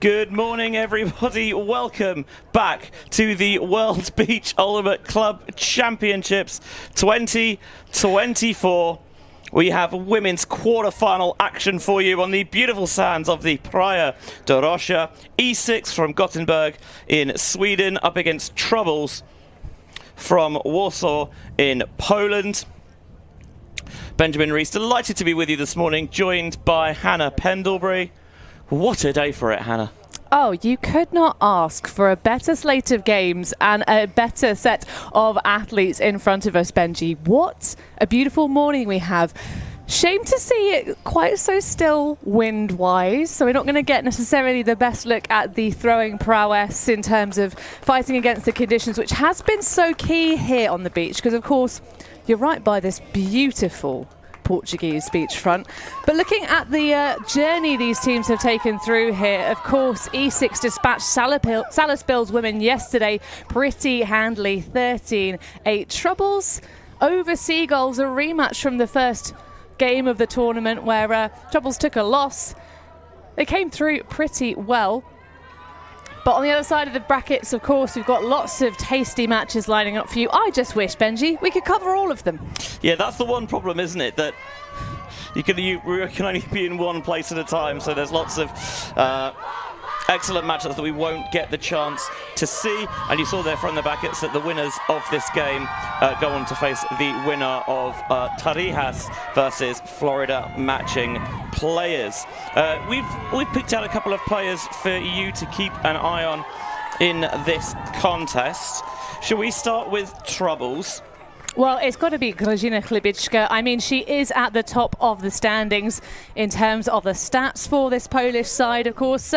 Good morning, everybody. Welcome back to the World Beach Ultimate Club Championships 2024. We have women's quarter-final action for you on the beautiful sands of the Praia de Rocha. E6 from Gothenburg in Sweden up against Troubles from Warsaw in Poland. Benjamin Rees, delighted to be with you this morning, joined by Hannah Pendlebury. What a day for it, Hannah. Oh, you could not ask for a better slate of games and a better set of athletes in front of us, Benji. What a beautiful morning we have. Shame to see it quite so still wind-wise, so we're not going to get necessarily the best look at the throwing prowess in terms of fighting against the conditions, which has been so key here on the beach, because of course you're right by this beautiful Portuguese beachfront. But looking at the journey these teams have taken through here, of course, E6 dispatched Salisbury's women yesterday pretty handily, 13-8. Troubles over Seagulls, a rematch from the first game of the tournament where Troubles took a loss. They came through pretty well. But on the other side of the brackets, of course, we've got lots of tasty matches lining up for you. I just wish, Benji, we could cover all of them. Yeah, that's the one problem, isn't it? That you can only be in one place at a time, so there's lots of excellent matches that we won't get the chance to see. And you saw there from the brackets that the winners of this game go on to face the winner of Tarijas versus Florida matching players. We've picked out a couple of players for you to keep an eye on in this contest. Shall we start with Troubles? Well, it's got to be Grażyna Chlebicka. I mean, she is at the top of the standings in terms of the stats for this Polish side, of course.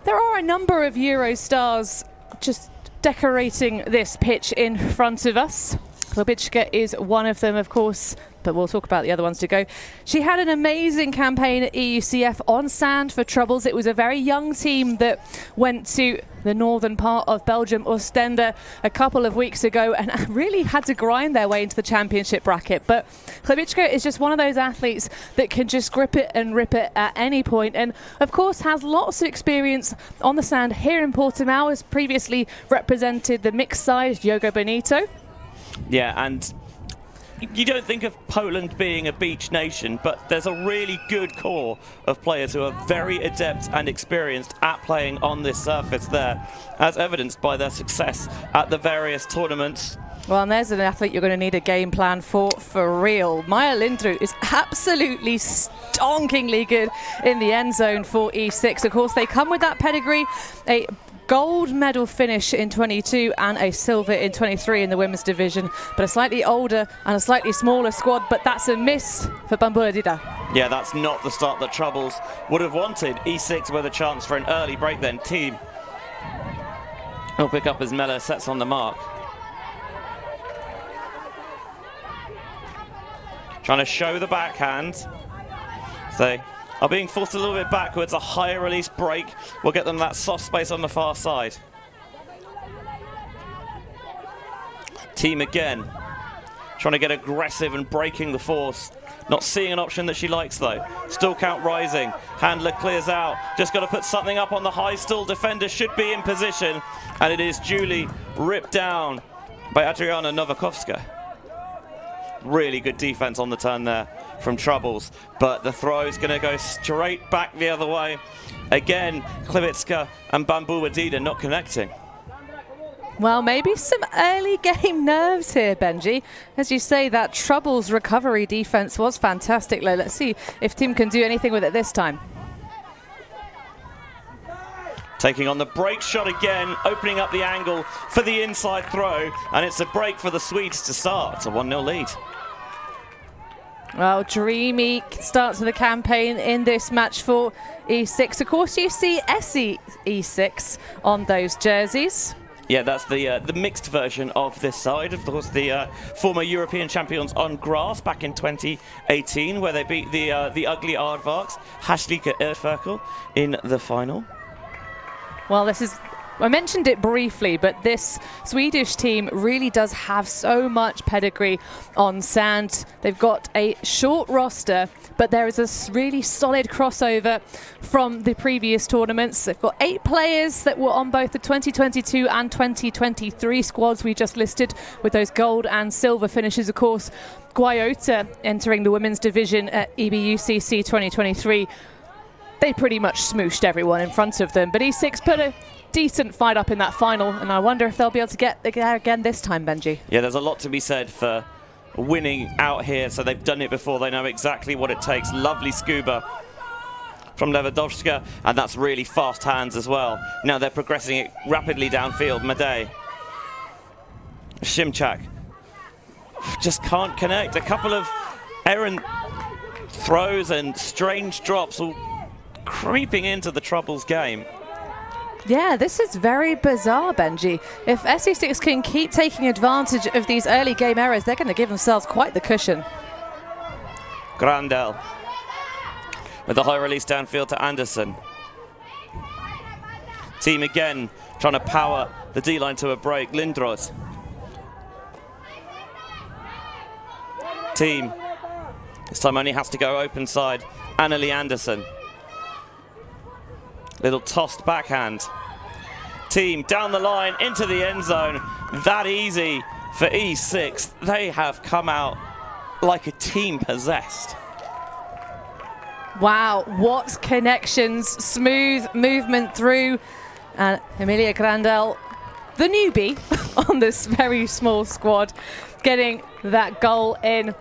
There are a number of Euro stars just decorating this pitch in front of us. Chlebicka is one of them, of course, but we'll talk about the other ones to go. She had an amazing campaign at EUCF on sand for Troubles. It was a very young team that went to the northern part of Belgium, Ostende, a couple of weeks ago and really had to grind their way into the championship bracket. But Chlebicka is just one of those athletes that can just grip it and rip it at any point, and of course has lots of experience on the sand here in Portimão, has previously represented the mixed side, Diogo Benito. Yeah, and you don't think of Poland being a beach nation, but there's a really good core of players who are very adept and experienced at playing on this surface there, as evidenced by their success at the various tournaments. Well, and there's an athlete you're going to need a game plan for real. Maya Lindru is absolutely stonkingly good in the end zone for E6. Of course, they come with that pedigree, a gold medal finish in 22 and a silver in 23 in the women's division, but a slightly older and a slightly smaller squad, but that's a miss for Bambula Dida. Yeah, that's not the start that Troubles would have wanted. E6 with a chance for an early break then. Team will pick up as Mella sets on the mark. Trying to show the backhand. So are being forced a little bit backwards. A higher release break will get them that soft space on the far side. Team again trying to get aggressive and breaking the force. Not seeing an option that she likes though. Still count rising. Handler clears out. Just got to put something up on the high stool. Defender should be in position. And it is duly ripped down by Adriana Nowakovska. Really good defense on the turn there from Troubles, but the throw is going to go straight back the other way. Again, Chlebicka and Bambula Dida not connecting. Well, maybe some early game nerves here, Benji. As you say, that Troubles recovery defense was fantastic. Let's see if Team can do anything with it this time. Taking on the break shot again, opening up the angle for the inside throw, and it's a break for the Swedes to start. It's a 1-0 lead. Well, dreamy start to the campaign in this match for E6. Of course, you see SE E6 on those jerseys. Yeah, that's the mixed version of this side. Of course, the former European champions on grass back in 2018, where they beat the ugly Aardvarks, Haslika Erferkel, in the final. Well, this is I mentioned it briefly, but this Swedish team really does have so much pedigree on sand. They've got a short roster, but there is a really solid crossover from the previous tournaments. They've got 8 players that were on both the 2022 and 2023 squads we just listed, with those gold and silver finishes, of course. Guayota entering the women's division at EBUCC 2023. They pretty much smooshed everyone in front of them, but E6 put a decent fight up in that final, and I wonder if they'll be able to get there again this time, Benji. Yeah, there's a lot to be said for winning out here, so they've done it before. They know exactly what it takes. Lovely scuba from Lewandowska, and that's really fast hands as well. Now they're progressing it rapidly downfield. Madej. Szymczak just can't connect. A couple of errant throws and strange drops all creeping into the Troubles game. Yeah, this is very bizarre, Benji. If SE6 can keep taking advantage of these early game errors, they're going to give themselves quite the cushion. Grandel with the high release downfield to Anderson. Team again trying to power the D-line to a break. Lindros. Team this time only has to go open side. Annalie Anderson. Little tossed backhand. Team down the line into the end zone. That easy for E6. They have come out like a team possessed. Wow, what connections, smooth movement through. And Emilia Grandel, the newbie on this very small squad, getting that goal in.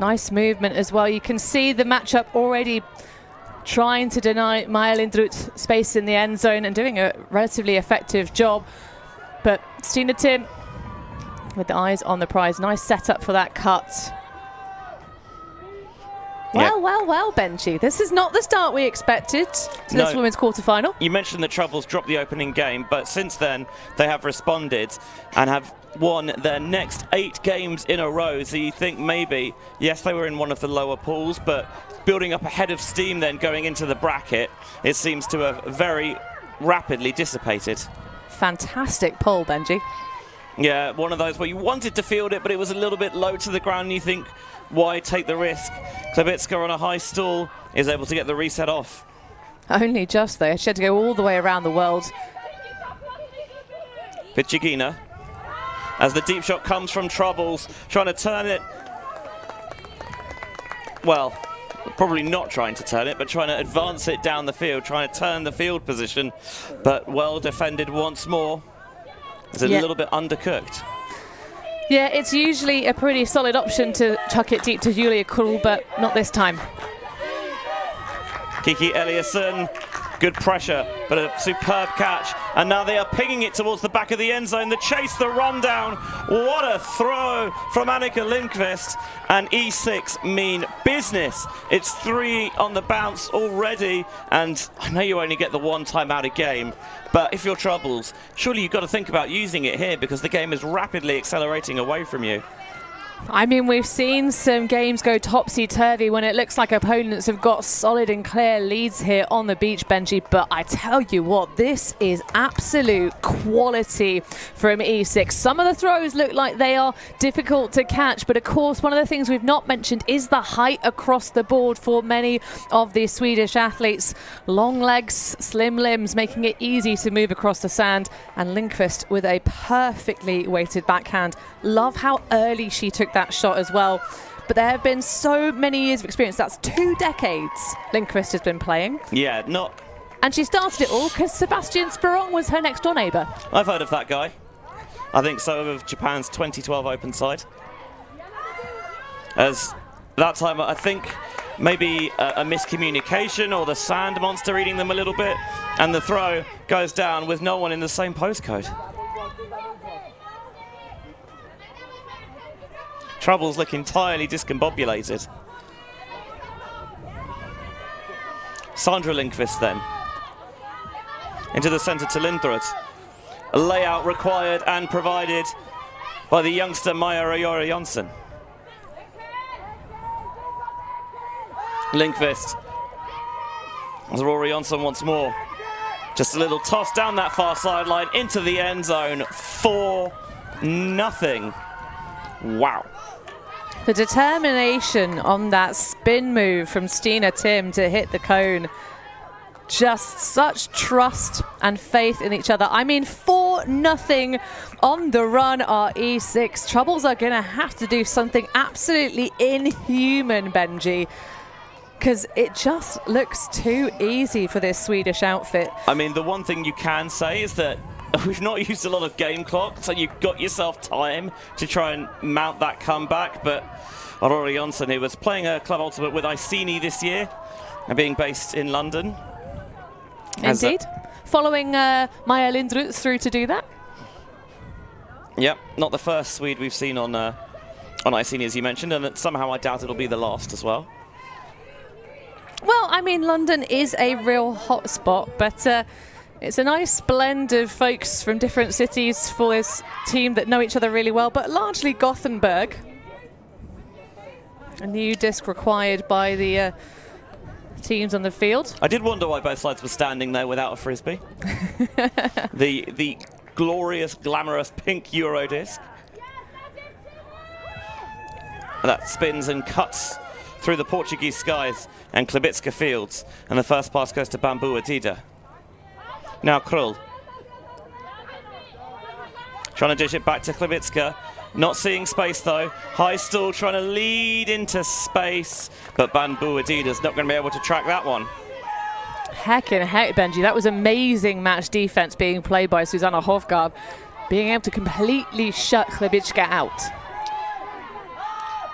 Nice movement as well. You can see the matchup already trying to deny Maya Lindroth space in the end zone and doing a relatively effective job. But Stina Tim with the eyes on the prize. Nice setup for that cut. Well, well, Benji. This is not the start we expected to this women's quarterfinal. You mentioned the Troubles dropped the opening game, but since then they have responded and have won their next 8 games in a row. So you think maybe, yes, they were in one of the lower pools, but building up a head of steam then going into the bracket, it seems to have very rapidly dissipated. Fantastic pull, Benji. Yeah, one of those where you wanted to field it, but it was a little bit low to the ground, and you think, why take the risk? Klebitska on a high stall is able to get the reset off. Only just, though. She had to go all the way around the world. Pichigina, as the deep shot comes from Troubles, trying to turn it. Well, probably not trying to turn it, but trying to advance it down the field, trying to turn the field position, but well defended once more. It's a little bit undercooked. Yeah, it's usually a pretty solid option to chuck it deep to Julia Krull, but not this time. Kiki Eliasson, good pressure, but a superb catch. And now they are pinging it towards the back of the end zone. The chase, the rundown. What a throw from Annika Lindqvist. And E6 mean business. It's 3 on the bounce already. And I know you only get the 1 time out a game, but if you're Troubles, surely you've got to think about using it here because the game is rapidly accelerating away from you. I mean, we've seen some games go topsy-turvy when it looks like opponents have got solid and clear leads here on the beach, Benji, but I tell you what, this is absolute quality from E6. Some of the throws look like they are difficult to catch, but of course, one of the things we've not mentioned is the height across the board for many of these Swedish athletes. Long legs, slim limbs, making it easy to move across the sand, and Lindqvist with a perfectly weighted backhand. Love how early she took that shot as well. But there have been so many years of experience. That's 2 decades Lindqvist has been playing. Yeah, not... And she started it all because Sebastian Spiron was her next door neighbour. I've heard of that guy. I think so, of Japan's 2012 Open side. As that time, I think maybe a miscommunication or the sand monster eating them a little bit, and the throw goes down with no one in the same postcode. Troubles look entirely discombobulated. Sandra Lindqvist then. Into the centre to Lindroth. A layout required and provided by the youngster Maja Rayora Jonsson. Lindqvist. As Rory Jonsson once more. Just a little toss down that far sideline into the end zone. 4-0. Wow. The determination on that spin move from Stina Tim to hit the cone. Just such trust and faith in each other. I mean, 4-0 on the run are E6. Troubles are going to have to do something absolutely inhuman, Benji, because it just looks too easy for this Swedish outfit. I mean, the one thing you can say is that we've not used a lot of game clock, so you've got yourself time to try and mount that comeback. But Aurora Jonsson, who was playing a club ultimate with Iceni this year and being based in London. Indeed. Following Maja Lindroth through to do that. Yep, not the first Swede we've seen on Iceni, as you mentioned, and that somehow I doubt it'll be the last as well. Well, I mean, London is a real hot spot, but it's a nice blend of folks from different cities for this team that know each other really well, but largely Gothenburg. A new disc required by the teams on the field. I did wonder why both sides were standing there without a Frisbee. the glorious, glamorous pink Euro disc. That spins and cuts through the Portuguese skies and Klebitska fields, and the first pass goes to BULA. Now Krull. Trying to dish it back to Klebitska. Not seeing space though. High stall trying to lead into space, but BULA's not going to be able to track that one. Heck, Benji. That was amazing match defense being played by Susanna Hovgaard, being able to completely shut Klebitska out.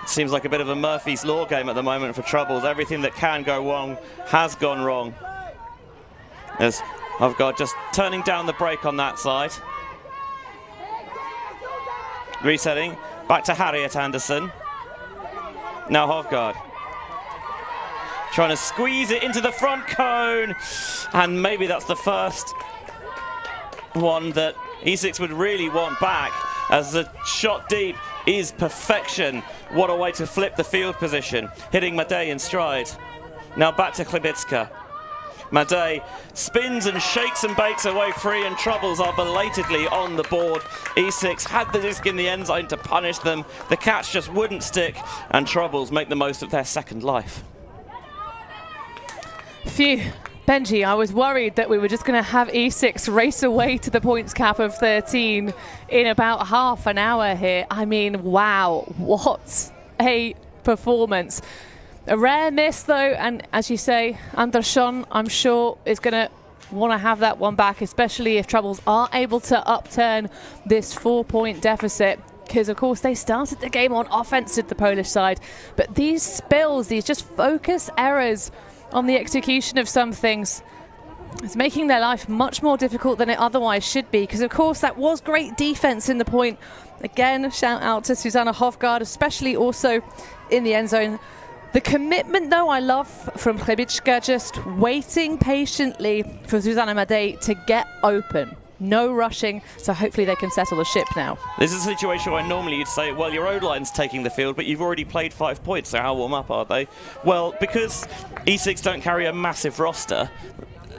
Seems like a bit of a Murphy's Law game at the moment for Troubles. Everything that can go wrong has gone wrong. As Hovgaard just turning down the brake on that side. Resetting, back to Harriet Anderson. Now Hovgaard. Trying to squeeze it into the front cone. And maybe that's the first one that E6 would really want back, as the shot deep is perfection. What a way to flip the field position. Hitting Madej in stride. Now back to Klebitska. Madej spins and shakes and bakes away free, and Troubles are belatedly on the board. E6 had the disc in the end zone to punish them. The catch just wouldn't stick, and Troubles make the most of their second life. Phew. Benji, I was worried that we were just going to have E6 race away to the points cap of 13 in about half an hour here. I mean, wow, what a performance. A rare miss, though, and as you say, Andersson, I'm sure, is going to want to have that one back, especially if Troubles are able to upturn this 4-point deficit, because, of course, they started the game on offense at the Polish side. But these spills, these just focus errors on the execution of some things, it's making their life much more difficult than it otherwise should be, because, of course, that was great defense in the point. Again, shout out to Susanna Hovgaard, especially also in the end zone. The commitment, though, I love from Klebitska, just waiting patiently for Susanna Madej to get open. No rushing, so hopefully they can settle the ship now. This is a situation where normally you'd say, well, your O-line's taking the field, but you've already played 5 points, so how warm up are they? Well, because E6 don't carry a massive roster,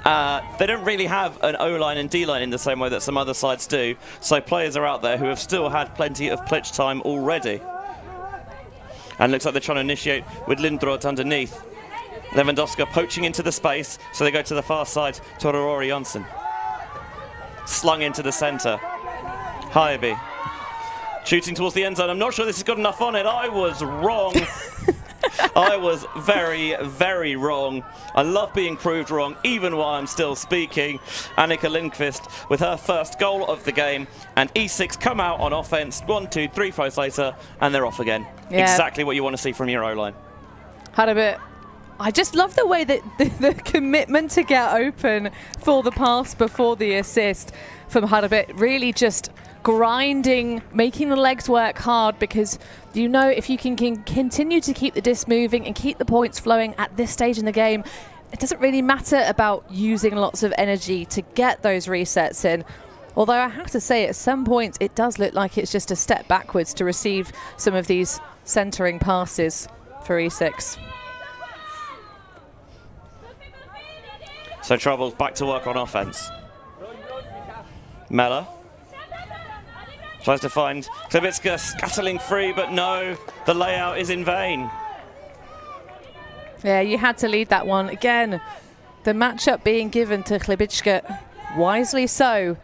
they don't really have an O-line and D-line in the same way that some other sides do, so players are out there who have still had plenty of pitch time already. And looks like they're trying to initiate with Lindroth underneath. Lewandowska poaching into the space, so they go to the far side to Aurora Jonsson. Slung into the centre. Hybe. Shooting towards the end zone. I'm not sure this has got enough on it. I was wrong. I was very, very wrong. I love being proved wrong, even while I'm still speaking. Annika Lindqvist with her first goal of the game, and E6 come out on offense 1, 2, 3 throws later, and they're off again. Yeah. Exactly what you want to see from your O-line. Had a bit. I just love the way that the commitment to get open for the pass before the assist from Harbit, really just grinding, making the legs work hard, because you know if you can continue to keep the disc moving and keep the points flowing at this stage in the game, it doesn't really matter about using lots of energy to get those resets in. Although I have to say, at some points it does look like it's just a step backwards to receive some of these centering passes for E6. So Troubles back to work on offense. Mella tries to find Klibitska scuttling free, but no, the layout is in vain. Yeah, you had to lead that one. Again, the matchup being given to Klibitska, wisely so,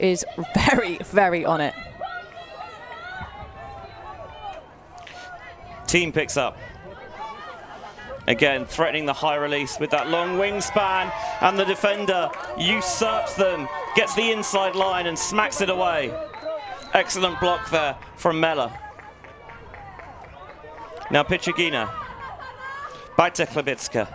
is very, very on it. Team picks up. Again, threatening the high release with that long wingspan, and the defender usurps them, gets the inside line and smacks it away. Excellent block there from Mella. Now Pichagina. Back to Klibitska.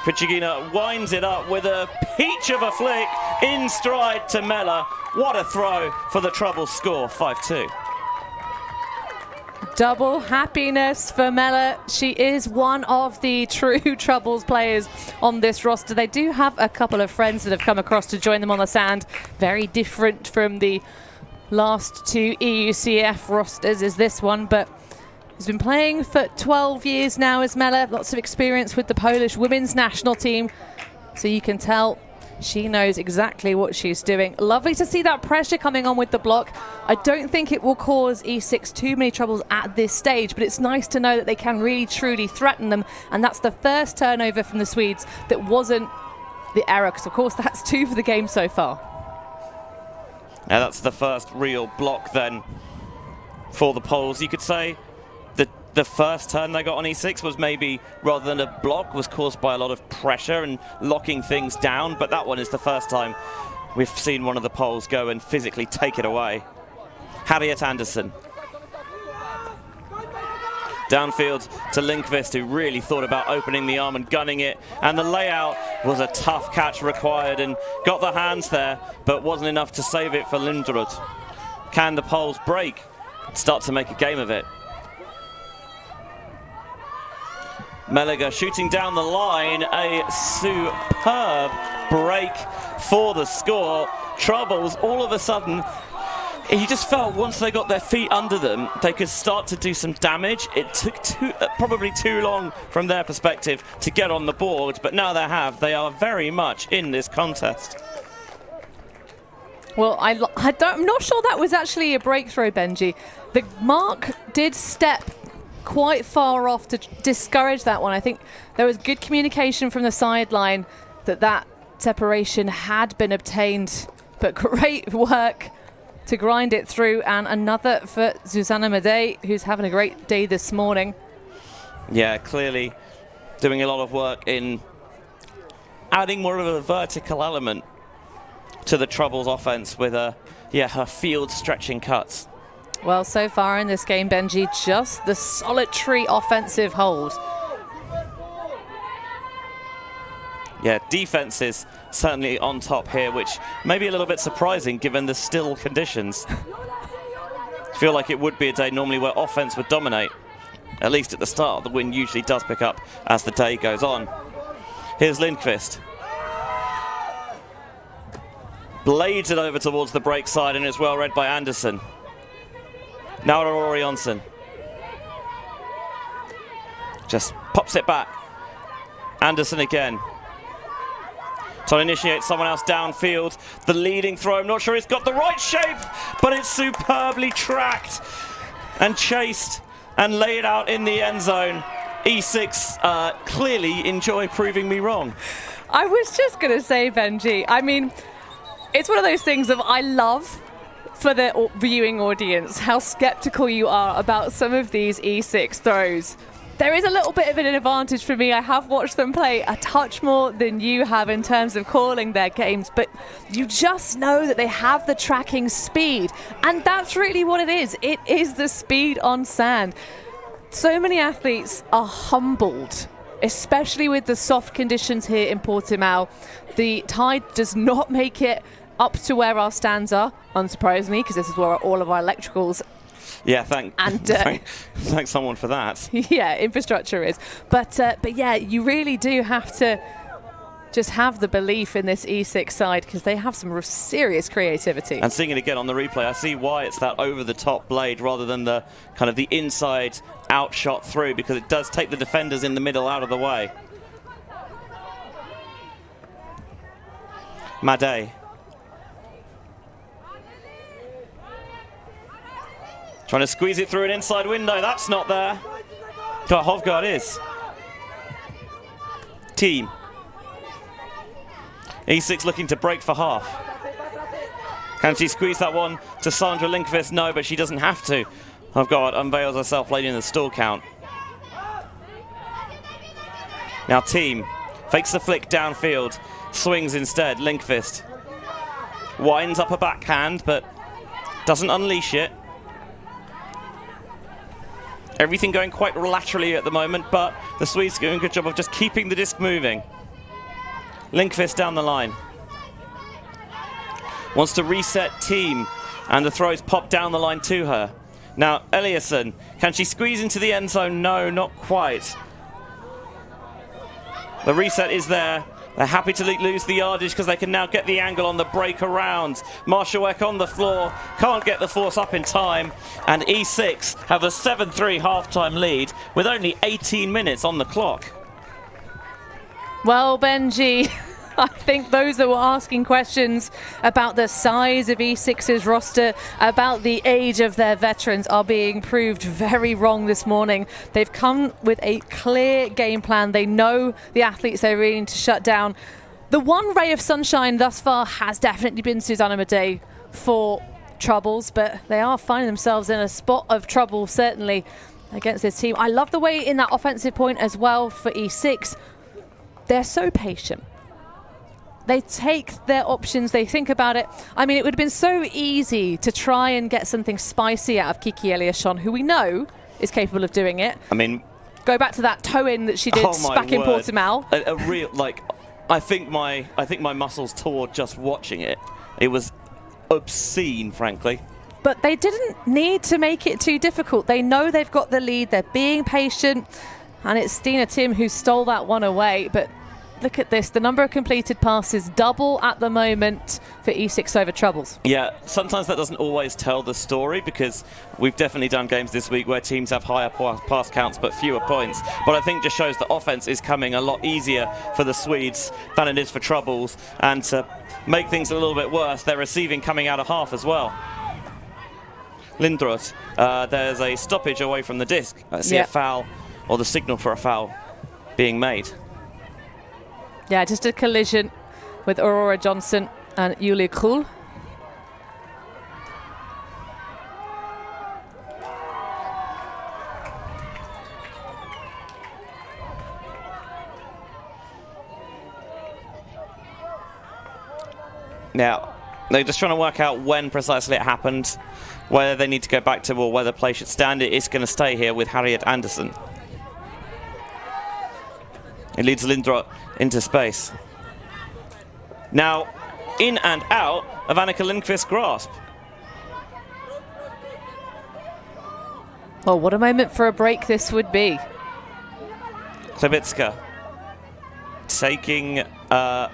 Pichagina winds it up with a peach of a flick in stride to Mella. What a throw for the Troubles score, 5-2. Double happiness for Mella. She is one of the true Troubles players on this roster. They do have a couple of friends that have come across to join them on the sand. Very different from the last two EUCF rosters is this one, but has been playing for 12 years now as Mella. Lots of experience with the Polish women's national team. So you can tell she knows exactly what she's doing. Lovely to see that pressure coming on with the block. I don't think it will cause E6 too many troubles at this stage, but it's nice to know that they can really truly threaten them. And that's the first turnover from the Swedes that wasn't the error, because of course that's 2 for the game so far. Now that's the first real block then for the Poles. You could say the first turn they got on E6 was maybe, rather than a block, was caused by a lot of pressure and locking things down, but that one is the first time we've seen one of the Poles go and physically take it away. Harriet Anderson. Downfield to Lindqvist, who really thought about opening the arm and gunning it, and the layout was a tough catch required and got the hands there, but wasn't enough to save it for Lindrud. Can the Poles break? Start to make a game of it. Meliga shooting down the line, a superb break for the score. Troubles, all of a sudden, you just felt once they got their feet under them, they could start to do some damage. It took probably too long from their perspective to get on the board, but now they have. They are very much in this contest. Well, I'm not sure that was actually a breakthrough, Benji. The mark did step quite far off to discourage that one. I think there was good communication from the sideline that separation had been obtained, but great work to grind it through, and another for Susanna Madej, who's having a great day this morning. Yeah, clearly doing a lot of work in adding more of a vertical element to the Troubles offense with her field stretching cuts. Well, so far in this game, Benji, just the solitary offensive hold. Yeah, defense is certainly on top here, which may be a little bit surprising given the still conditions. I feel like it would be a day normally where offense would dominate. At least at the start, the wind usually does pick up as the day goes on. Here's Lindqvist. Blades it over towards the break side and is well read by Anderson. Now to Rory Onsen. Just pops it back. Anderson again. Trying to initiate someone else downfield. The leading throw, I'm not sure it's got the right shape, but it's superbly tracked and chased and laid out in the end zone. E6 clearly enjoy proving me wrong. I was just going to say, Benji, I mean, it's one of those things of I love for the viewing audience how skeptical you are about some of these E6 throws. There is a little bit of an advantage for me. I have watched them play a touch more than you have in terms of calling their games, but you just know that they have the tracking speed, and that's really what it is. It is the speed on sand. So many athletes are humbled, especially with the soft conditions here in Portimão. The tide does not make it up to where our stands are, unsurprisingly, because this is where all of our electricals. Yeah, thanks someone for that. Yeah, infrastructure is. But yeah, you really do have to just have the belief in this E6 side, because they have some serious creativity. And seeing it again on the replay, I see why it's that over-the-top blade rather than the kind of the inside out shot through, because it does take the defenders in the middle out of the way. Madej. Trying to squeeze it through an inside window. That's not there. But Hovgaard is. Team. E6 looking to break for half. Can she squeeze that one to Sandra Lindqvist? No, but she doesn't have to. Hovgaard unveils herself late in the stall count. Now Team fakes the flick downfield, swings instead. Lindqvist winds up a backhand, but doesn't unleash it. Everything going quite laterally at the moment, but the Swedes doing a good job of just keeping the disc moving. Lindqvist down the line. Wants to reset Team, and the throws pop down the line to her. Now Eliasson, can she squeeze into the end zone? No, not quite. The reset is there. They're happy to lose the yardage because they can now get the angle on the break around. Marshawek on the floor, can't get the force up in time, and E6 have a 7-3 halftime lead with only 18 minutes on the clock. Well, Benji, I think those that were asking questions about the size of E6's roster, about the age of their veterans, are being proved very wrong this morning. They've come with a clear game plan. They know the athletes they really need to shut down. The one ray of sunshine thus far has definitely been Susanna Madej for troubles, but they are finding themselves in a spot of trouble, certainly, against this team. I love the way in that offensive point as well for E6. They're so patient. They take their options, they think about it. I mean, it would have been so easy to try and get something spicy out of Kiki Eliasson, who we know is capable of doing it. I mean, go back to that toe-in that she did back in Portimão. A real, like, I think my muscles tore just watching it. It was obscene, frankly. But they didn't need to make it too difficult. They know they've got the lead, they're being patient, and it's Stina Tim who stole that one away. But look at this, the number of completed passes double at the moment for E6 over troubles. Yeah, sometimes that doesn't always tell the story, because we've definitely done games this week where teams have higher pass counts but fewer points. But I think just shows the offense is coming a lot easier for the Swedes than it is for troubles. And to make things a little bit worse, they're receiving coming out of half as well. Lindroth, there's a stoppage away from the disc. I see a foul, or the signal for a foul being made. Yeah, just a collision with Aurora Johnson and Julia Krull. Now, they're just trying to work out when precisely it happened, whether they need to go back to, or whether play should stand. It is going to stay here with Harriet Anderson. It leads Lindroth into space. Now, in and out of Annika Lindqvist's grasp. Well, what a moment for a break this would be. Klebitska taking a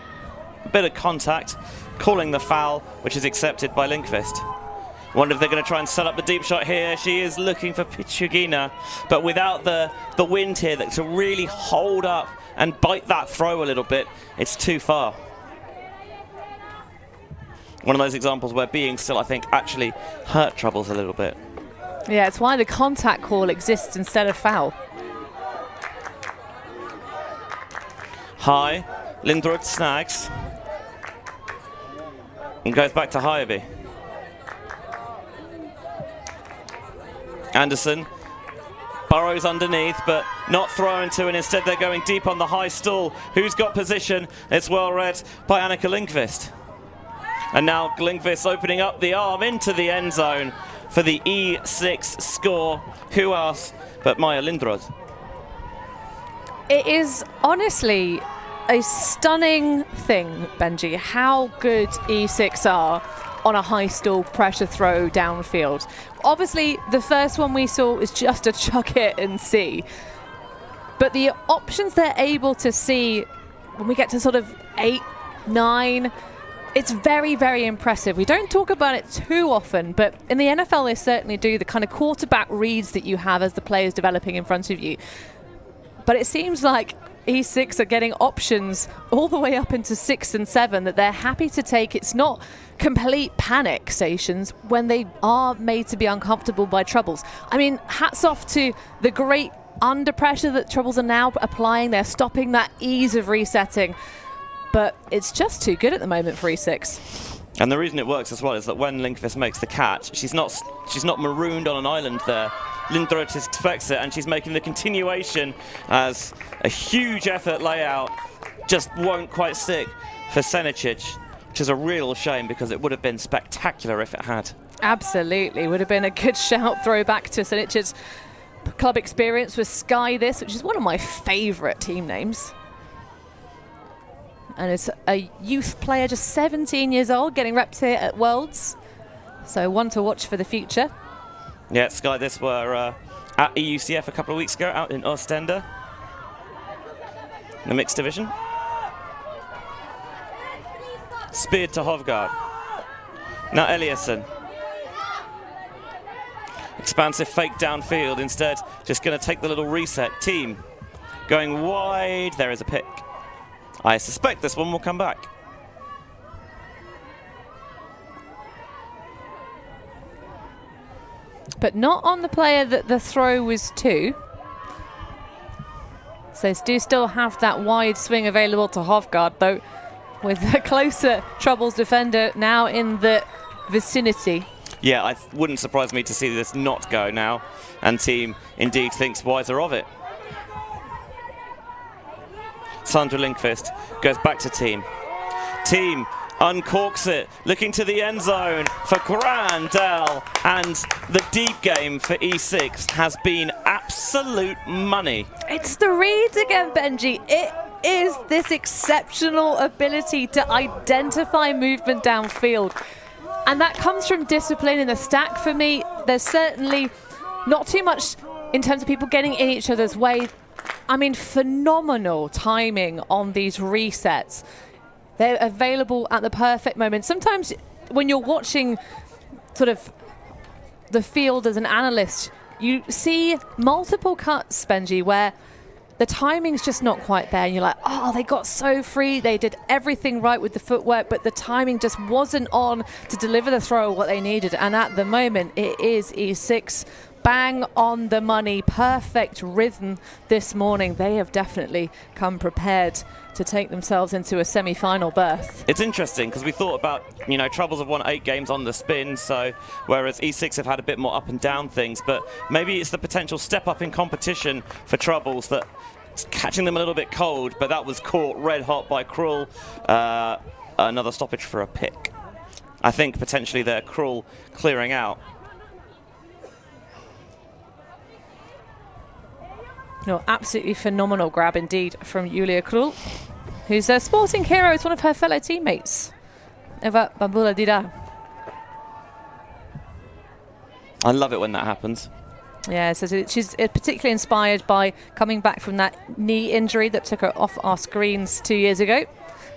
bit of contact, calling the foul, which is accepted by Lindqvist. Wonder if they're going to try and set up the deep shot here. She is looking for Pichugina, but without the wind here that to really hold up and bite that throw a little bit, it's too far. One of those examples where being still, I think, actually hurt troubles a little bit. Yeah, it's why the contact call exists instead of foul. High, Lindroth snags, and goes back to Hyeby. Anderson burrows underneath, but not thrown to, and instead they're going deep on the high stall. Who's got position? It's well read by Annika Lindqvist. And now Lindqvist opening up the arm into the end zone for the E6 score. Who else but Maya Lindroth? It is honestly a stunning thing, Benji, how good E6 are on a high stall pressure throw downfield. Obviously, the first one we saw was just a chuck it and see. But the options they're able to see when we get to sort of 8, 9, it's very, very impressive. We don't talk about it too often, but in the NFL they certainly do, the kind of quarterback reads that you have as the player's developing in front of you. But it seems like E6 are getting options all the way up into 6 and 7 that they're happy to take. It's not complete panic stations when they are made to be uncomfortable by Troubles. I mean, hats off to the great under pressure that Troubles are now applying. They're stopping that ease of resetting, but it's just too good at the moment for E6. And the reason it works as well is that when Lindqvist makes the catch, she's not marooned on an island there. Lindqvist expects it, and she's making the continuation as a huge effort layout just won't quite stick for Senicic, which is a real shame because it would have been spectacular if it had. Absolutely, would have been a good shout. Throwback to Senicic's club experience with Sky this, which is one of my favourite team names. And it's a youth player, just 17 years old, getting repped here at Worlds. So one to watch for the future. Yeah, Sky this were at EUCF a couple of weeks ago out in Ostende in the mixed division. Speared to Hovgaard. Now Eliasson. Expansive fake downfield, instead just going to take the little reset. Team going wide, there is a pick. I suspect this one will come back. But not on the player that the throw was to. So they do still have that wide swing available to Hovgaard, though, with a closer Troubles defender now in the vicinity. Yeah, wouldn't surprise me to see this not go now, and team indeed thinks wiser of it. Sandra Lindqvist goes back to team. Team uncorks it, looking to the end zone for Grandel, and the deep game for E6 has been absolute money. It's the reads again, Benji. It is this exceptional ability to identify movement downfield. And that comes from discipline in the stack for me. There's certainly not too much in terms of people getting in each other's way. I mean, phenomenal timing on these resets. They're available at the perfect moment. Sometimes when you're watching sort of the field as an analyst, you see multiple cuts, Benji, where the timing's just not quite there. And you're like, oh, they got so free. They did everything right with the footwork, but the timing just wasn't on to deliver the throw what they needed. And at the moment, it is E6. Bang on the money, perfect rhythm this morning. They have definitely come prepared to take themselves into a semi-final berth. It's interesting because we thought about, you know, Troubles have won 8 games on the spin, so whereas E6 have had a bit more up and down things, but maybe it's the potential step up in competition for Troubles that catching them a little bit cold, but that was caught red hot by Krull. Another stoppage for a pick. I think potentially they're Krull clearing out. No, absolutely phenomenal grab indeed from Julia Krull, who's a sporting hero. It's one of her fellow teammates, Eva Bambula-Dida. I love it when that happens. Yeah, so she's particularly inspired by coming back from that knee injury that took her off our screens 2 years ago.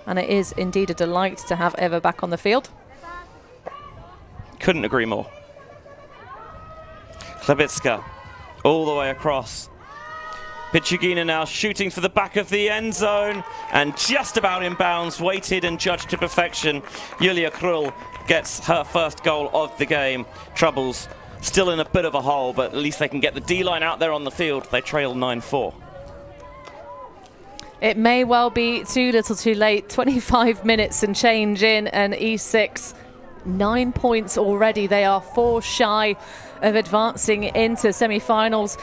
And it is indeed a delight to have Eva back on the field. Couldn't agree more. Klebitska all the way across. Pichugina now shooting for the back of the end zone and just about in bounds, weighted and judged to perfection. Julia Krull gets her first goal of the game. Troubles still in a bit of a hole, but at least they can get the D-line out there on the field. They trail 9-4. It may well be too little too late. 25 minutes and change in, and E6 9 points already. They are 4 shy of advancing into semi-finals.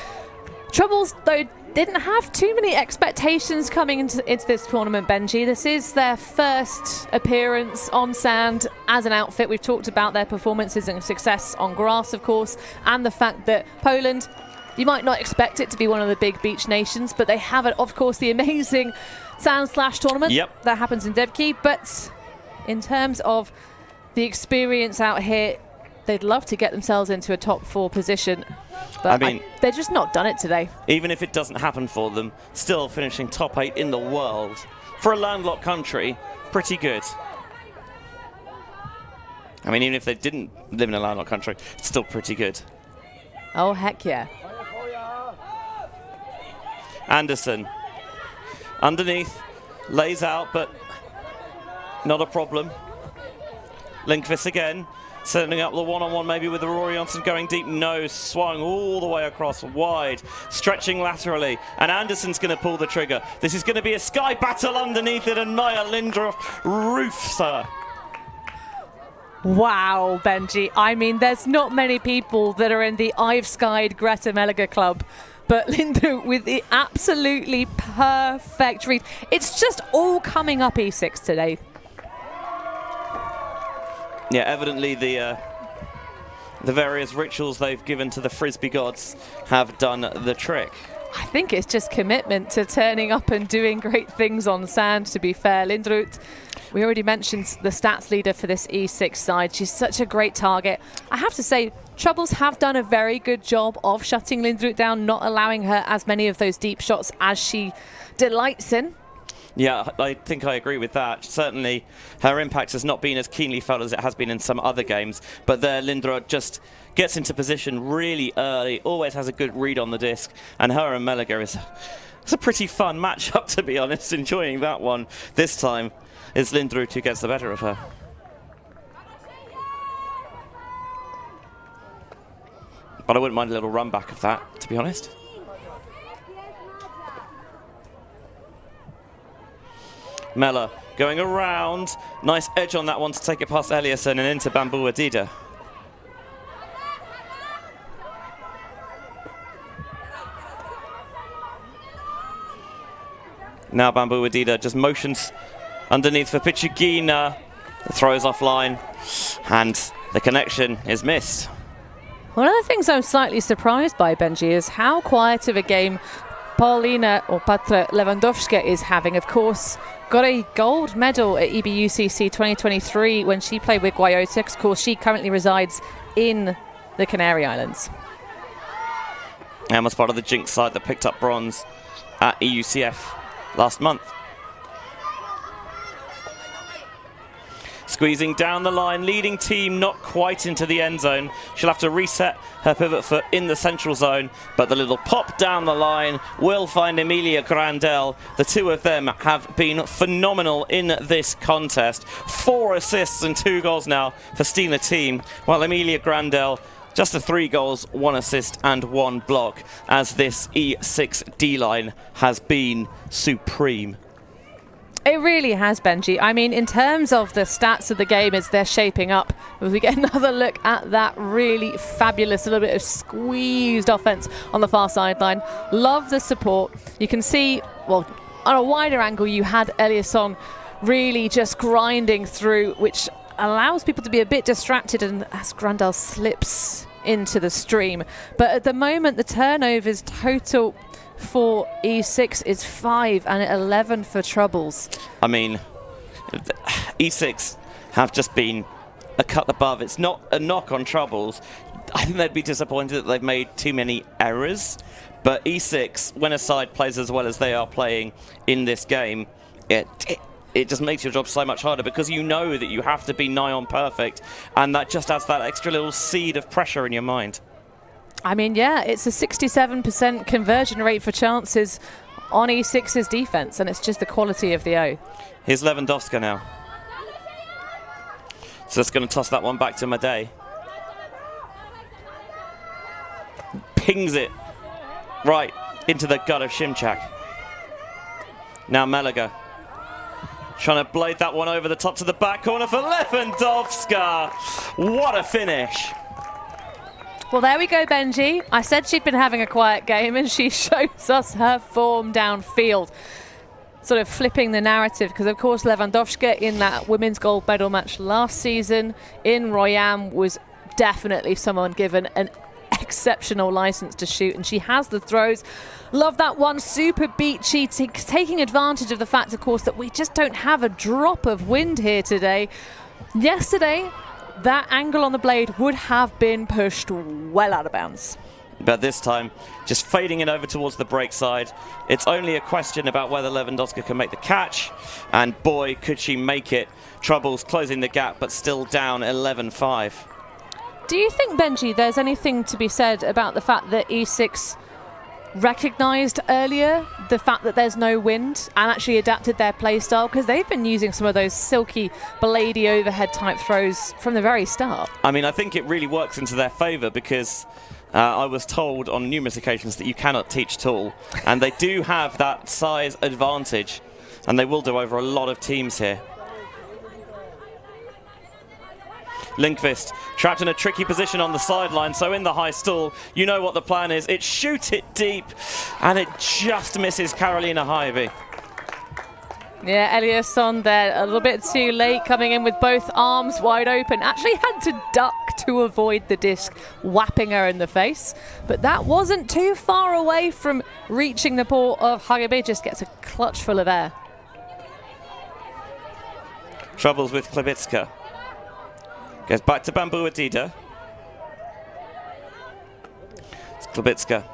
Troubles, though, didn't have too many expectations coming into this tournament, Benji. This is their first appearance on sand as an outfit. We've talked about their performances and success on grass, of course, and the fact that Poland, you might not expect it to be one of the big beach nations, but they have, of course, the amazing Sand Slash tournament that happens in Debki. But in terms of the experience out here, they'd love to get themselves into a top 4 position. But I mean, they're just not done it today. Even if it doesn't happen for them, still finishing top 8 in the world for a landlocked country, pretty good. I mean, even if they didn't live in a landlocked country, it's still pretty good. Oh, heck yeah. Anderson Underneath, lays out, but not a problem. Lindqvist again, setting up the one-on-one maybe with the Rory Jonsson going deep. No, swung all the way across, wide, stretching laterally, and Anderson's going to pull the trigger. This is going to be a sky battle underneath it, and Maya Lindroth roofs her. Wow, Benji. I mean, there's not many people that are in the I've skied Greta Meliger club, but Lindroth with the absolutely perfect read. It's just all coming up E6 today. Yeah, evidently the various rituals they've given to the Frisbee gods have done the trick. I think it's just commitment to turning up and doing great things on sand, to be fair. Lindroth, we already mentioned the stats leader for this E6 side. She's such a great target. I have to say, Troubles have done a very good job of shutting Lindroth down, not allowing her as many of those deep shots as she delights in. Yeah, I think I agree with that. Certainly, her impact has not been as keenly felt as it has been in some other games. But there, Lindroth just gets into position really early, always has a good read on the disc. And her and Meliger it's a pretty fun matchup, to be honest. Enjoying that one. This time, it's Lindroth who gets the better of her. But I wouldn't mind a little run back of that, to be honest. Mella going around. Nice edge on that one to take it past Eliasson and into Bamboo Adida. Now Bamboo Adida just motions underneath for Pichugina. The throw is offline and the connection is missed. One of the things I'm slightly surprised by, Benji, is how quiet of a game Paulina or Patra Lewandowska is having. Of course, got a gold medal at EBUCC 2023 when she played with WBUCC. Of course, she currently resides in the Canary Islands. And was part of the Jinx side that picked up bronze at EUCF last month. Squeezing down the line, leading team not quite into the end zone. She'll have to reset her pivot foot in the central zone, but the little pop down the line will find Emilia Grandel. The two of them have been phenomenal in this contest. 4 assists and 2 goals now for Stina team, while Emilia Grandel just the 3 goals, 1 assist and 1 block, as this E6 D-line has been supreme. It really has, Benji. I mean, in terms of the stats of the game as they're shaping up, if we get another look at that really fabulous little bit of squeezed offense on the far sideline. Love the support. You can see, well, on a wider angle, you had Eliasson really just grinding through, which allows people to be a bit distracted and as Grandel slips into the stream. But at the moment, the turnovers total for E6 is 5 and 11 for Troubles. I mean, E6 have just been a cut above. It's not a knock on Troubles. I think they'd be disappointed that they've made too many errors. But E6, when a side plays as well as they are playing in this game, it just makes your job so much harder because you know that you have to be nigh on perfect, and that just adds that extra little seed of pressure in your mind. I mean, yeah, it's a 67% conversion rate for chances on E6's defense, and it's just the quality of the O. Here's Lewandowska now. So it's going to toss that one back to Madej. Pings it right into the gut of Szymczak. Now Meliger trying to blade that one over the top to the back corner for Lewandowska. What a finish. Well, there we go, Benji. I said she'd been having a quiet game, and she shows us her form downfield. Sort of flipping the narrative, because, of course, Lewandowska in that women's gold medal match last season in Royan was definitely someone given an exceptional license to shoot, and she has the throws. Love that one, super beachy, taking advantage of the fact, of course, that we just don't have a drop of wind here today. Yesterday, that angle on the blade would have been pushed well out of bounds. But this time, just fading it over towards the break side. It's only a question about whether Lewandowska can make the catch, and boy, could she make it. Troubles closing the gap, but still down 11-5. Do you think, Benji, there's anything to be said about the fact that E6 recognised earlier the fact that there's no wind and actually adapted their play style, because they've been using some of those silky, bladey overhead type throws from the very start. I mean, I think it really works into their favour because I was told on numerous occasions that you cannot teach tall, and they do have that size advantage, and they will do over a lot of teams here. Lindqvist trapped in a tricky position on the sideline, so in the high stall, you know what the plan is. It's shoot it deep, and it just misses Carolina Hyby. Yeah, Eliasson there a little bit too late, coming in with both arms wide open. Actually had to duck to avoid the disc whapping her in the face, but that wasn't too far away from reaching the paw of Hyby. Just gets a clutch full of air. Troubles with Klebitska. Goes back to Bamboo Adida. It's Klebitska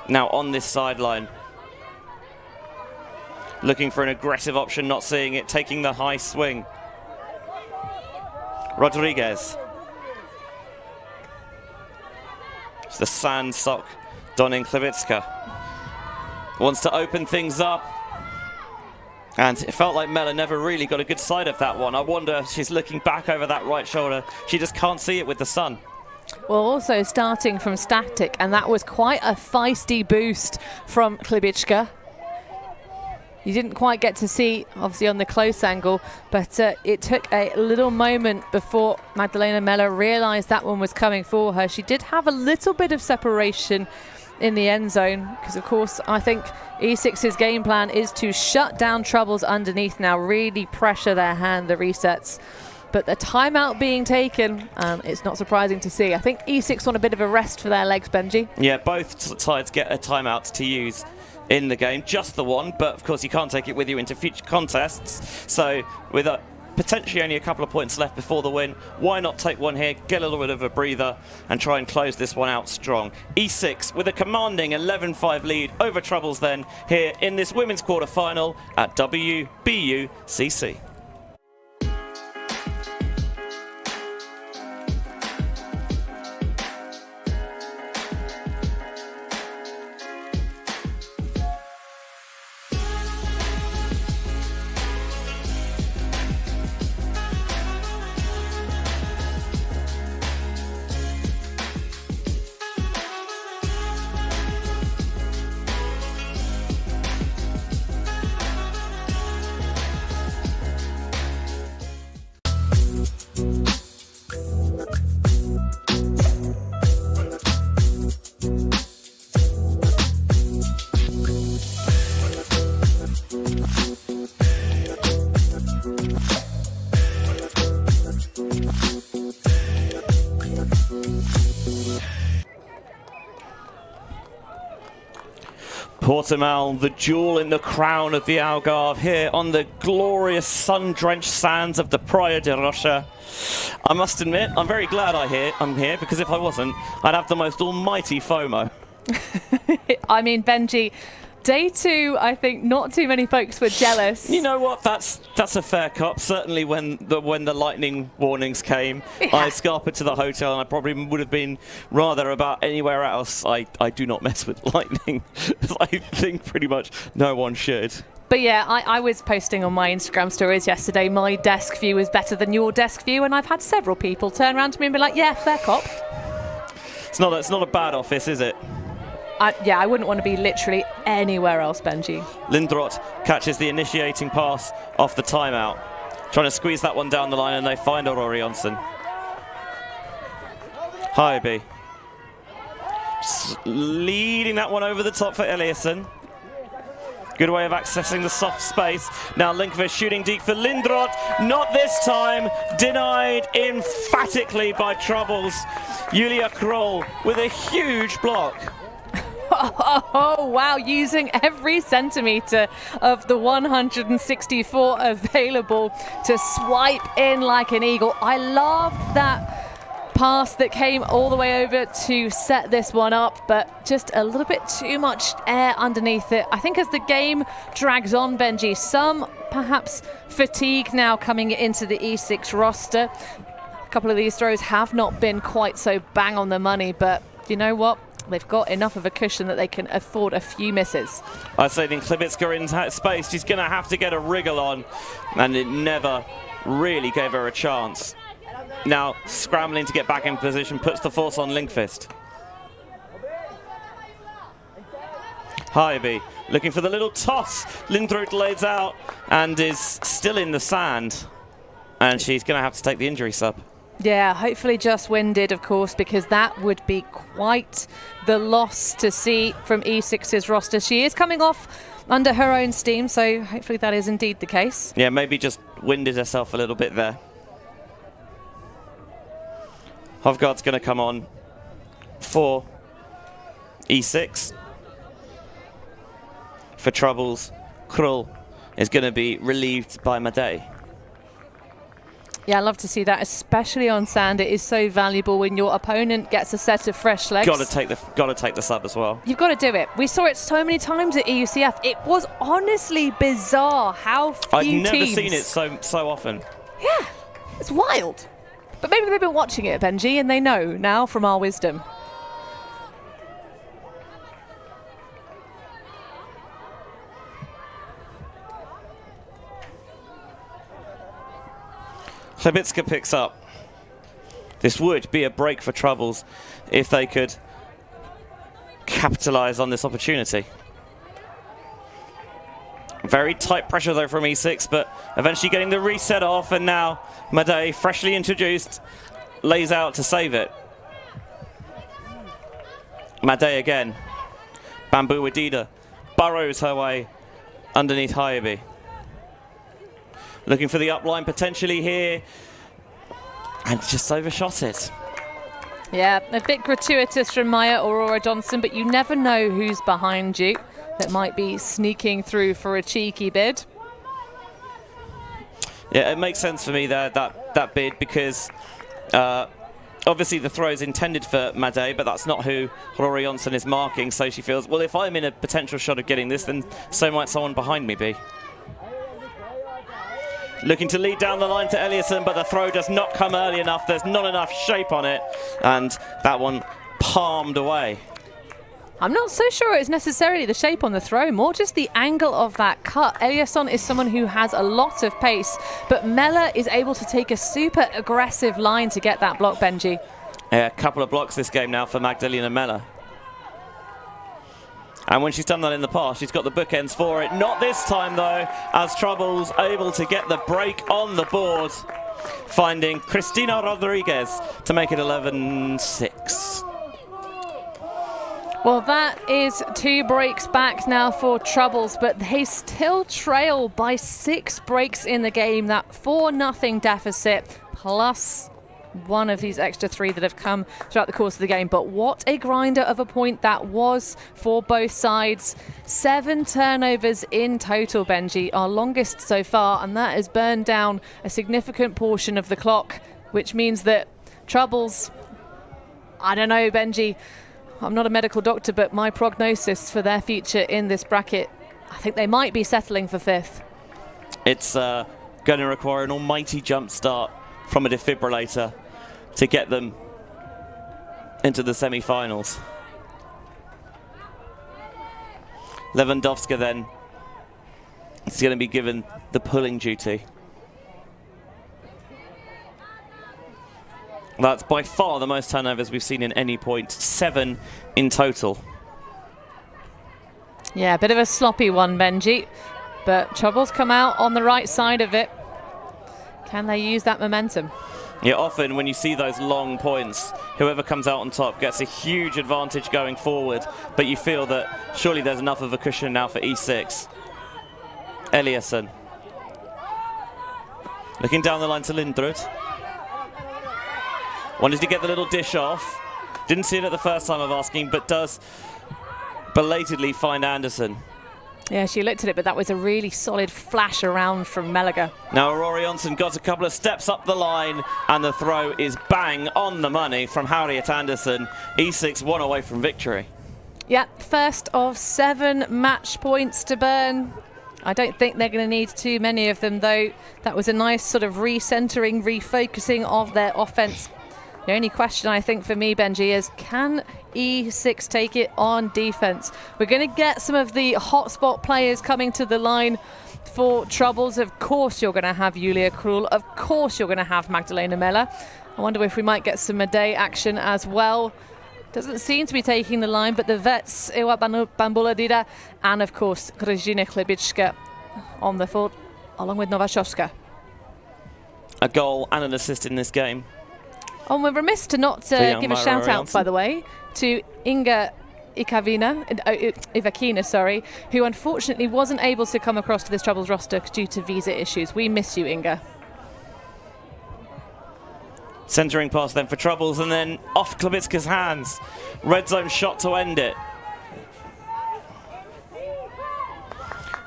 now on this sideline. Looking for an aggressive option, not seeing it, taking the high swing. Rodriguez. It's the sand sock donning Klebitska. Wants to open things up. And it felt like Mella never really got a good side of that one. I wonder if she's looking back over that right shoulder. She just can't see it with the sun. Well, also starting from static, and that was quite a feisty boost from Klebitska. You didn't quite get to see, obviously, on the close angle, but it took a little moment before Magdalena Mella realised that one was coming for her. She did have a little bit of separation in the end zone, because of course I think E6's game plan is to shut down troubles underneath now, really pressure their hand, the resets. But the timeout being taken, it's not surprising to see. I think E6 want a bit of a rest for their legs, Benji. Yeah, both sides get a timeout to use in the game, just the one, but of course you can't take it with you into future contests. So with potentially only a couple of points left before the win, why not take one here, get a little bit of a breather, and try and close this one out strong. E6 with a commanding 11-5 lead over troubles then here in this women's quarter-final at WBUCC. Portimão, the jewel in the crown of the Algarve, here on the glorious sun-drenched sands of the Praia de Rocha. I must admit, I'm very glad I'm here, because if I wasn't, I'd have the most almighty FOMO. I mean, Benji, day two, I think not too many folks were jealous. You know what? That's a fair cop. Certainly when the lightning warnings came, yeah. I scarpered to the hotel, and I probably would have been rather about anywhere else. I do not mess with lightning. I think pretty much no one should. But yeah, I was posting on my Instagram stories yesterday, my desk view is better than your desk view, and I've had several people turn around to me and be like, yeah, fair cop. It's not a bad office, is it? Yeah, I wouldn't want to be literally anywhere else, Benji. Lindroth catches the initiating pass off the timeout. Trying to squeeze that one down the line, and they find Aurori Jonsson. Hyby. Leading that one over the top for Eliasson. Good way of accessing the soft space. Now Lindqvist shooting deep for Lindroth. Not this time. Denied emphatically by Troubles. Julia Kroll with a huge block. Oh, wow, using every centimetre of the 164 available to swipe in like an eagle. I loved that pass that came all the way over to set this one up, but just a little bit too much air underneath it. I think as the game drags on, Benji, some perhaps fatigue now coming into the E6 roster. A couple of these throws have not been quite so bang on the money, but you know what? they've got enough of a cushion that they can afford a few misses. I say in Klibitska in space, she's going to have to get a wriggle on, and it never really gave her a chance. Now scrambling to get back in position, puts the force on Lindqvist. Hybe looking for the little toss. Lindroth lays out and is still in the sand, and she's going to have to take the injury sub. Yeah, hopefully just winded, of course, because that would be quite the loss to see from E6's roster. She is coming off under her own steam, so hopefully that is indeed the case. Yeah, maybe just winded herself a little bit there. Hovgaard's going to come on for E6. For troubles, Krull is going to be relieved by Madej. Yeah, I love to see that, especially on sand. It is so valuable when your opponent gets a set of fresh legs. Got to take the sub as well. You've got to do it. We saw it so many times at EUCF. It was honestly bizarre how few teams... I've never seen it so often. Yeah, it's wild. But maybe they've been watching it, Benji, and they know now from our wisdom. Klibitska picks up. This would be a break for troubles if they could capitalize on this opportunity. Very tight pressure though from E6, but eventually getting the reset off, and now Madej, freshly introduced, lays out to save it. Madej again. Bamboo Wadida burrows her way underneath Hybe. Looking for the upline potentially here, and just overshot it. Yeah, a bit gratuitous from Maya Aurora Johnson, but you never know who's behind you that might be sneaking through for a cheeky bid. Yeah, it makes sense for me there, that bid, because obviously the throw is intended for Madej, but that's not who Aurora Johnson is marking, so she feels, well, if I'm in a potential shot of getting this, then so might someone behind me be. Looking to lead down the line to Eliasson, but the throw does not come early enough. There's not enough shape on it, and that one palmed away. I'm not so sure it's necessarily the shape on the throw, more just the angle of that cut. Eliasson is someone who has a lot of pace, but Mella is able to take a super aggressive line to get that block, Benji. Yeah, a couple of blocks this game now for Magdalena Mella. And when she's done that in the past, she's got the bookends for it. Not this time, though, as Troubles able to get the break on the board, finding Cristina Rodriguez to make it 11-6. Well, that is 2 breaks back now for Troubles, but they still trail by 6 breaks in the game. That 4-0 deficit, plus one of these extra 3 that have come throughout the course of the game. But what a grinder of a point that was for both sides. 7 turnovers in total, Benji, our longest so far, and that has burned down a significant portion of the clock, which means that Troubles, I don't know, Benji, I'm not a medical doctor, but my prognosis for their future in this bracket, I think they might be settling for 5th. It's going to require an almighty jump start from a defibrillator to get them into the semi-finals. Lewandowska then is going to be given the pulling duty. That's by far the most turnovers we've seen in any point, 7 in total. Yeah, a bit of a sloppy one, Benji, but Troubles come out on the right side of it. Can they use that momentum? Yeah, often when you see those long points, whoever comes out on top gets a huge advantage going forward, but you feel that surely there's enough of a cushion now for E6. Eliasson. Looking down the line to Lindroth. Wanted to get the little dish off. Didn't see it at the first time of asking, but does belatedly find Anderson. Yeah, she looked at it, but that was a really solid flash around from Meliger. Now Aurora Johnson got a couple of steps up the line, and the throw is bang on the money from Harriet Anderson. E6 1 away from victory. Yeah, first of 7 match points to burn. I don't think they're going to need too many of them, though. That was a nice sort of recentering, refocusing of their offense. The only question I think for me, Benji, is can E6 take it on defense? We're going to get some of the hotspot players coming to the line for troubles. Of course you're going to have Julia Krul. Of course you're going to have Magdalena Mella. I wonder if we might get some Madej action as well. Doesn't seem to be taking the line, but the vets, Ewa Bambuladida, and of course Grażyna Chlebicka on the field, along with Nowaszowska. A goal and an assist in this game. Oh, we're remiss to not give a shout out, by the way, to Inga Ivakina, sorry, who unfortunately wasn't able to come across to this Troubles roster due to visa issues. We miss you, Inga. Centering pass then for Troubles, and then off Klebicka's hands. Red zone shot to end it.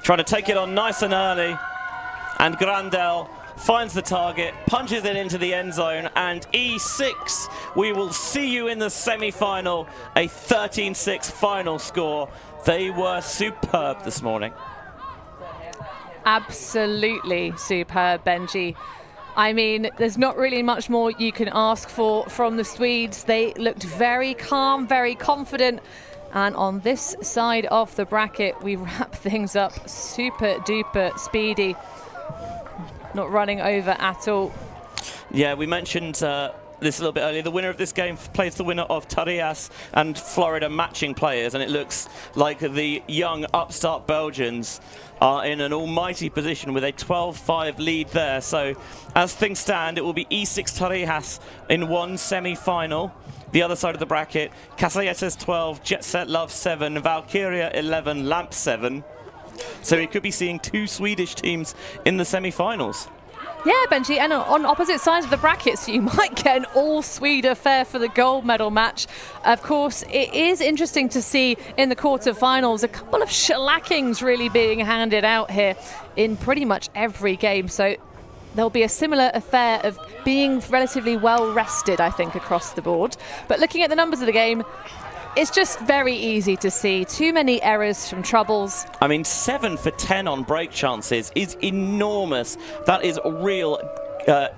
Trying to take it on nice and early, and Grandel finds the target, punches it into the end zone, and E6, we will see you in the semi-final. A 13-6 final score. They were superb this morning. Absolutely superb, Benji. I mean, there's not really much more you can ask for from the Swedes. They looked very calm, very confident. And on this side of the bracket, we wrap things up super duper speedy. Not running over at all. Yeah, we mentioned this a little bit earlier. The winner of this game plays the winner of Tarias and Florida matching players, and it looks like the young upstart Belgians are in an almighty position with a 12-5 lead there. So as things stand, it will be E6 Tarias in one semi-final. The other side of the bracket, Caselletes 12, Jet Set Love 7, Valkyria 11, Lamp 7. So we could be seeing two Swedish teams in the semi-finals. Yeah, Benji, and on opposite sides of the brackets, you might get an all-Swede affair for the gold medal match. Of course, it is interesting to see in the quarterfinals a couple of shellackings really being handed out here in pretty much every game. So there'll be a similar affair of being relatively well rested, I think, across the board. But looking at the numbers of the game, it's just very easy to see. Too many errors from Troubles. I mean, 7 for 10 on break chances is enormous. That is real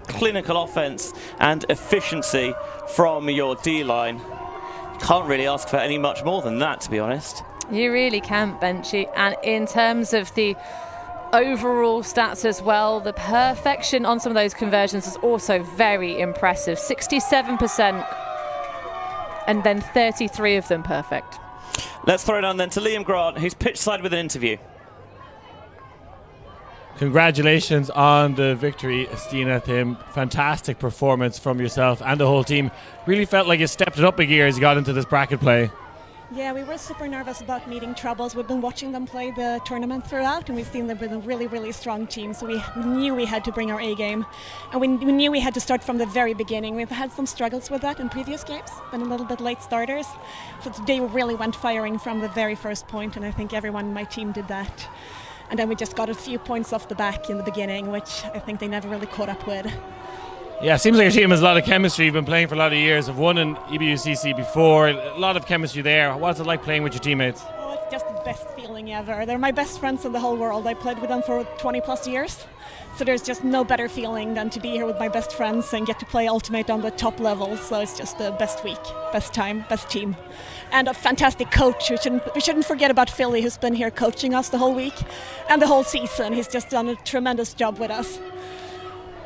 clinical offense and efficiency from your D-line. Can't really ask for any much more than that, to be honest. You really can't, Benji. And in terms of the overall stats as well, the perfection on some of those conversions is also very impressive. 67%. And then 33 of them perfect. Let's throw it on then to Liam Grant, who's pitch side with an interview. Congratulations on the victory, Stina Tim. Fantastic performance from yourself and the whole team. Really felt like you stepped it up a gear as you got into this bracket play. Yeah, we were super nervous about meeting Troubles. We've been watching them play the tournament throughout, and we've seen them with a really, really strong team. So we knew we had to bring our A game, and we knew we had to start from the very beginning. We've had some struggles with that in previous games, been a little bit late starters. So today we really went firing from the very first point, and I think everyone in my team did that. And then we just got a few points off the back in the beginning, which I think they never really caught up with. Yeah, it seems like your team has a lot of chemistry. You've been playing for a lot of years. Have won in EBUCC before. A lot of chemistry there. What's it like playing with your teammates? Oh, it's just the best feeling ever. They're my best friends in the whole world. I played with them for 20 plus years. So there's just no better feeling than to be here with my best friends and get to play Ultimate on the top level. So it's just the best week, best time, best team. And a fantastic coach. We shouldn't forget about Philly, who's been here coaching us the whole week and the whole season. He's just done a tremendous job with us.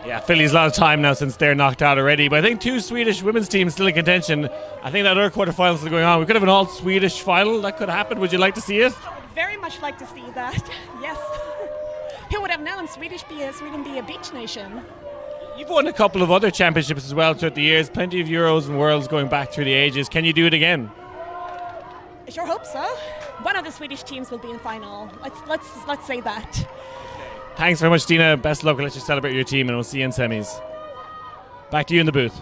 Yeah, Philly's a lot of time now since they're knocked out already. But I think two Swedish women's teams still in contention. I think that other quarterfinals are going on. We could have an all-Swedish final. That could happen. Would you like to see it? I would very much like to see that. Yes. Who would have known Sweden be a beach nation? You've won a couple of other championships as well throughout the years. Plenty of Euros and Worlds going back through the ages. Can you do it again? I sure hope so. One of the Swedish teams will be in final. Let's say that. Thanks very much, Tina. Best of luck. I'll let you celebrate your team, and we'll see you in semis. Back to you in the booth.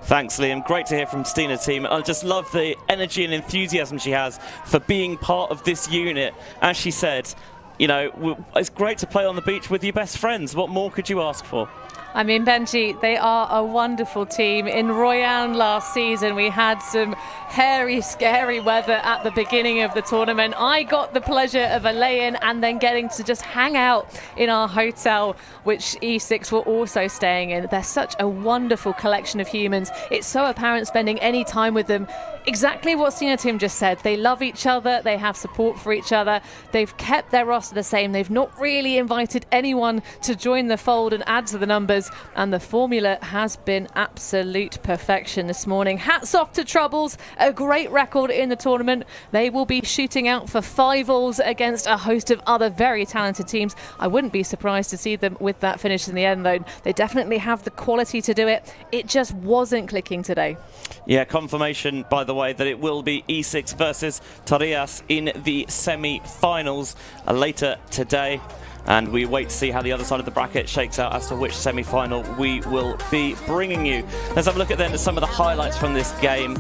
Thanks, Liam. Great to hear from Stina team. I just love the energy and enthusiasm she has for being part of this unit. As she said, you know, it's great to play on the beach with your best friends. What more could you ask for? I mean, Benji, they are a wonderful team. In Royan last season, we had some hairy, scary weather at the beginning of the tournament. I got the pleasure of a lay-in and then getting to just hang out in our hotel, which E6 were also staying in. They're such a wonderful collection of humans. It's so apparent spending any time with them. Exactly what Sina Tim just said. They love each other. They have support for each other. They've kept their roster the same. They've not really invited anyone to join the fold and add to the numbers. And the formula has been absolute perfection this morning. Hats off to Troubles. A great record in the tournament. They will be shooting out for 5-alls against a host of other very talented teams. I wouldn't be surprised to see them with that finish in the end, though. They definitely have the quality to do it. It just wasn't clicking today. Yeah, confirmation, by the way, that it will be E6 versus Torreas in the semi-finals later today. And we wait to see how the other side of the bracket shakes out as to which semi-final we will be bringing you. Let's have a look at then some of the highlights from this game.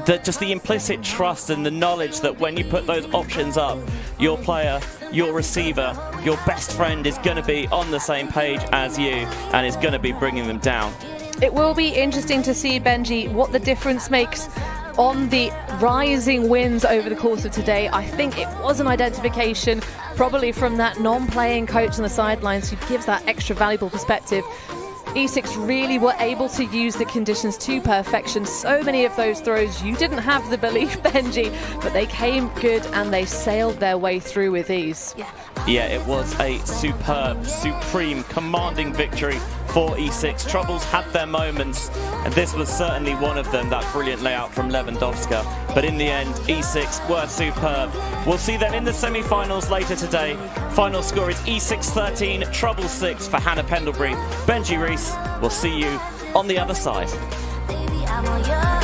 Just the implicit trust and the knowledge that when you put those options up, your player, your receiver, your best friend is going to be on the same page as you and is going to be bringing them down. It will be interesting to see, Benji, what the difference makes on the rising wins over the course of today. I think it was an identification probably from that non-playing coach on the sidelines who gives that extra valuable perspective. E6 really were able to use the conditions to perfection. So many of those throws, you didn't have the belief, Benji, but they came good and they sailed their way through with ease. Yeah, it was a superb, supreme, commanding victory for E6. Troubles had their moments, and this was certainly one of them, that brilliant layout from Lewandowska. But in the end, E6 were superb. We'll see them in the semi-finals later today. Final score is E6 13, Troubles 6 for Hannah Pendlebury. Benji Reese, we'll see you on the other side. Baby, I'm all yours.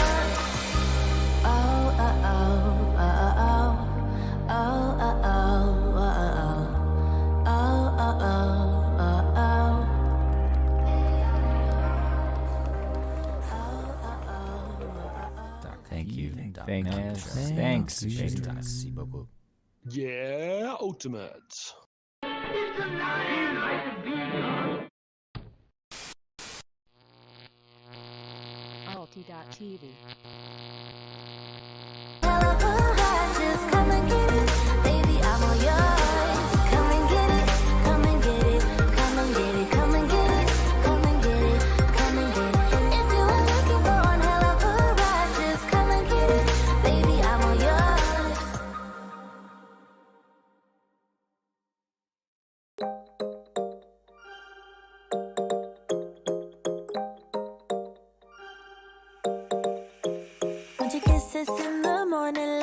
Thank you. Thanks. Merci beaucoup. Yeah, ultimate. ULTI.TV. Just come and get it, baby, I'm all yours. Come and get it, come and get it, come and get it, come and get it, come and get it, come and get it. If you are looking for one hell of a ride, just come and get it, baby, I'm all yours. Want your kisses in the morning,